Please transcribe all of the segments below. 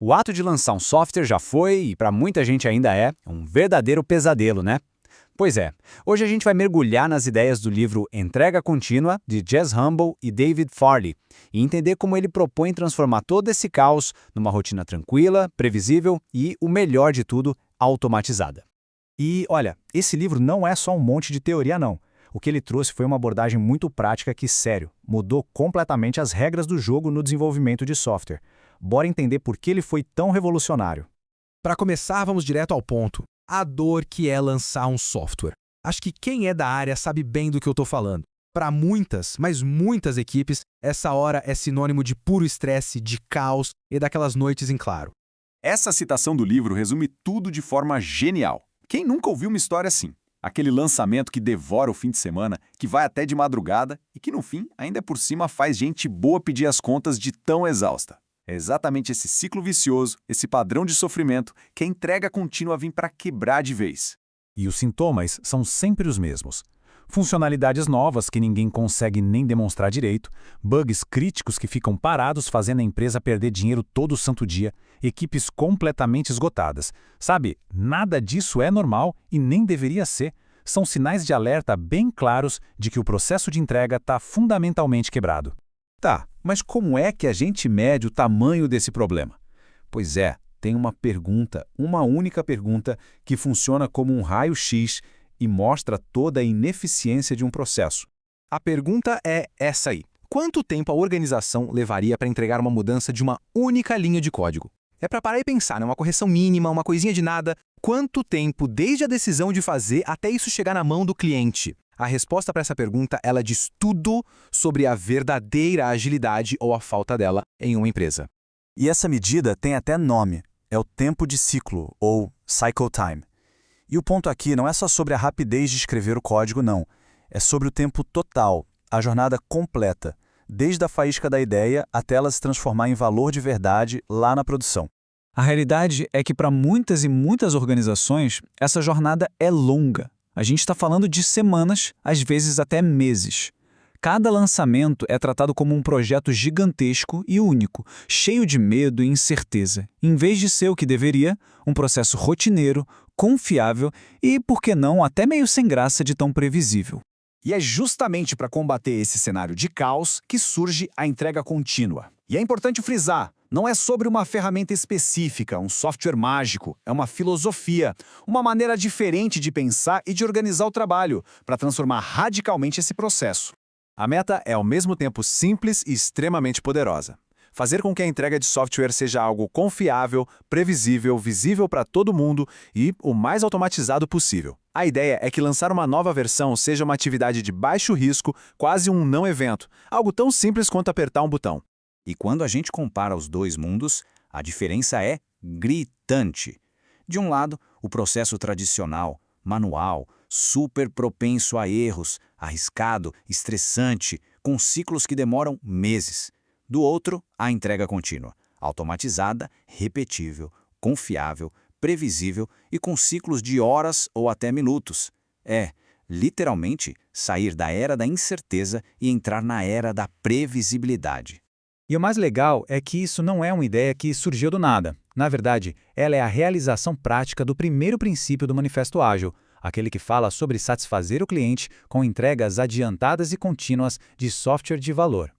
O ato de lançar um software já foi, e para muita gente ainda é, um verdadeiro pesadelo, né? Pois é, hoje a gente vai mergulhar nas ideias do livro Entrega Contínua, de Jez Humble e David Farley, e entender como ele propõe transformar todo esse caos numa rotina tranquila, previsível e, o melhor de tudo, automatizada. E, olha, esse livro não é só um monte de teoria, não. O que ele trouxe foi uma abordagem muito prática que, sério, mudou completamente as regras do jogo no desenvolvimento de software. Bora entender por que ele foi tão revolucionário. Para começar, vamos direto ao ponto. A dor que é lançar um software. Acho que quem é da área sabe bem do que eu estou falando. Para muitas, mas muitas equipes, essa hora é sinônimo de puro estresse, de caos e daquelas noites em claro. Essa citação do livro resume tudo de forma genial. Quem nunca ouviu uma história assim? Aquele lançamento que devora o fim de semana, que vai até de madrugada e que, no fim, ainda por cima faz gente boa pedir as contas de tão exausta. É exatamente esse ciclo vicioso, esse padrão de sofrimento, que a entrega contínua vem para quebrar de vez. E os sintomas são sempre os mesmos. Funcionalidades novas que ninguém consegue nem demonstrar direito, bugs críticos que ficam parados fazendo a empresa perder dinheiro todo santo dia, equipes completamente esgotadas. Sabe, nada disso é normal e nem deveria ser. São sinais de alerta bem claros de que o processo de entrega está fundamentalmente quebrado. Tá, mas como é que a gente mede o tamanho desse problema? Pois é, tem uma única pergunta, que funciona como um raio-x e mostra toda a ineficiência de um processo. A pergunta é essa aí. Quanto tempo a organização levaria para entregar uma mudança de uma única linha de código? É para parar e pensar, né? Uma correção mínima, uma coisinha de nada. Quanto tempo desde a decisão de fazer até isso chegar na mão do cliente? A resposta para essa pergunta, ela diz tudo sobre a verdadeira agilidade ou a falta dela em uma empresa. E essa medida tem até nome, é o tempo de ciclo, ou cycle time. E o ponto aqui não é só sobre a rapidez de escrever o código, não. É sobre o tempo total, a jornada completa, desde a faísca da ideia até ela se transformar em valor de verdade lá na produção. A realidade é que para muitas e muitas organizações, essa jornada é longa. A gente está falando de semanas, às vezes até meses. Cada lançamento é tratado como um projeto gigantesco e único, cheio de medo e incerteza, em vez de ser o que deveria, um processo rotineiro, confiável e, por que não, até meio sem graça de tão previsível. E é justamente para combater esse cenário de caos que surge a entrega contínua. E é importante frisar, não é sobre uma ferramenta específica, um software mágico, é uma filosofia, uma maneira diferente de pensar e de organizar o trabalho, para transformar radicalmente esse processo. A meta é ao mesmo tempo simples e extremamente poderosa. Fazer com que a entrega de software seja algo confiável, previsível, visível para todo mundo e o mais automatizado possível. A ideia é que lançar uma nova versão seja uma atividade de baixo risco, quase um não-evento, algo tão simples quanto apertar um botão. E quando a gente compara os dois mundos, a diferença é gritante. De um lado, o processo tradicional, manual, super propenso a erros, arriscado, estressante, com ciclos que demoram meses. Do outro, a entrega contínua, automatizada, repetível, confiável, previsível e com ciclos de horas ou até minutos. É, literalmente, sair da era da incerteza e entrar na era da previsibilidade. E o mais legal é que isso não é uma ideia que surgiu do nada. Na verdade, ela é a realização prática do primeiro princípio do Manifesto Ágil, aquele que fala sobre satisfazer o cliente com entregas adiantadas e contínuas de software de valor.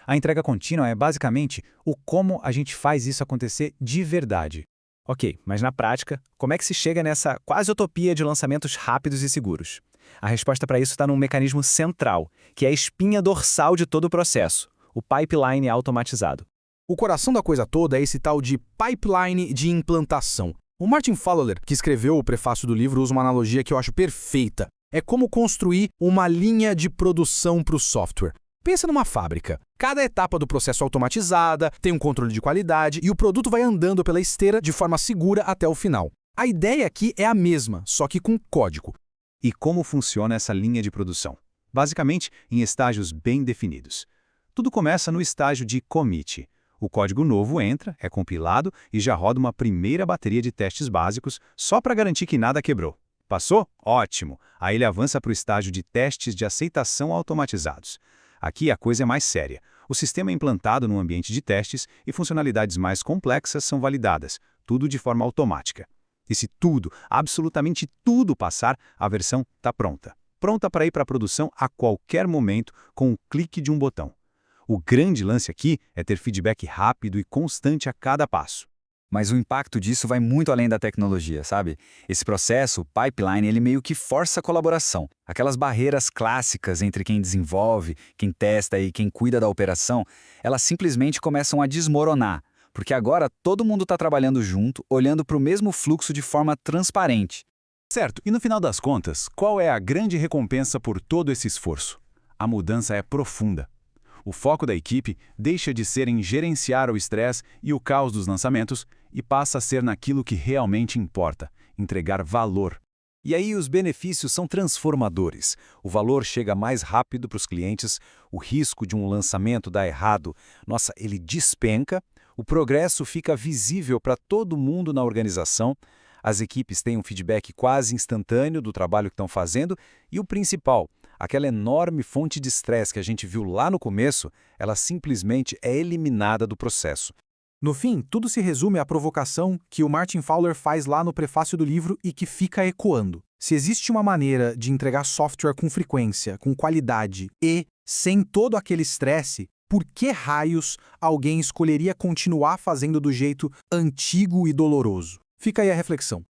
A entrega contínua é basicamente o como a gente faz isso acontecer de verdade. Ok, mas na prática, como é que se chega nessa quase utopia de lançamentos rápidos e seguros? A resposta para isso está num mecanismo central, que é a espinha dorsal de todo o processo, o pipeline automatizado. O coração da coisa toda é esse tal de pipeline de implantação. O Martin Fowler, que escreveu o prefácio do livro, usa uma analogia que eu acho perfeita. É como construir uma linha de produção para o software. Pensa numa fábrica. Cada etapa do processo é automatizada, tem um controle de qualidade e o produto vai andando pela esteira de forma segura até o final. A ideia aqui é a mesma, só que com código. E como funciona essa linha de produção? Basicamente, em estágios bem definidos. Tudo começa no estágio de commit. O código novo entra, é compilado e já roda uma primeira bateria de testes básicos só para garantir que nada quebrou. Passou? Ótimo! Aí ele avança para o estágio de testes de aceitação automatizados. Aqui a coisa é mais séria. O sistema é implantado num ambiente de testes e funcionalidades mais complexas são validadas, tudo de forma automática. E se tudo, absolutamente tudo passar, a versão está pronta. Pronta para ir para a produção a qualquer momento com o clique de um botão. O grande lance aqui é ter feedback rápido e constante a cada passo. Mas o impacto disso vai muito além da tecnologia, sabe? Esse processo, o pipeline, ele meio que força a colaboração. Aquelas barreiras clássicas entre quem desenvolve, quem testa e quem cuida da operação, elas simplesmente começam a desmoronar, porque agora todo mundo está trabalhando junto, olhando para o mesmo fluxo de forma transparente. Certo, e no final das contas, qual é a grande recompensa por todo esse esforço? A mudança é profunda. O foco da equipe deixa de ser em gerenciar o estresse e o caos dos lançamentos e passa a ser naquilo que realmente importa, entregar valor. E aí os benefícios são transformadores. O valor chega mais rápido para os clientes, o risco de um lançamento dar errado, nossa, ele despenca, o progresso fica visível para todo mundo na organização, as equipes têm um feedback quase instantâneo do trabalho que estão fazendo e o principal, aquela enorme fonte de estresse que a gente viu lá no começo, ela simplesmente é eliminada do processo. No fim, tudo se resume à provocação que o Martin Fowler faz lá no prefácio do livro e que fica ecoando. Se existe uma maneira de entregar software com frequência, com qualidade e sem todo aquele estresse, por que raios alguém escolheria continuar fazendo do jeito antigo e doloroso? Fica aí a reflexão.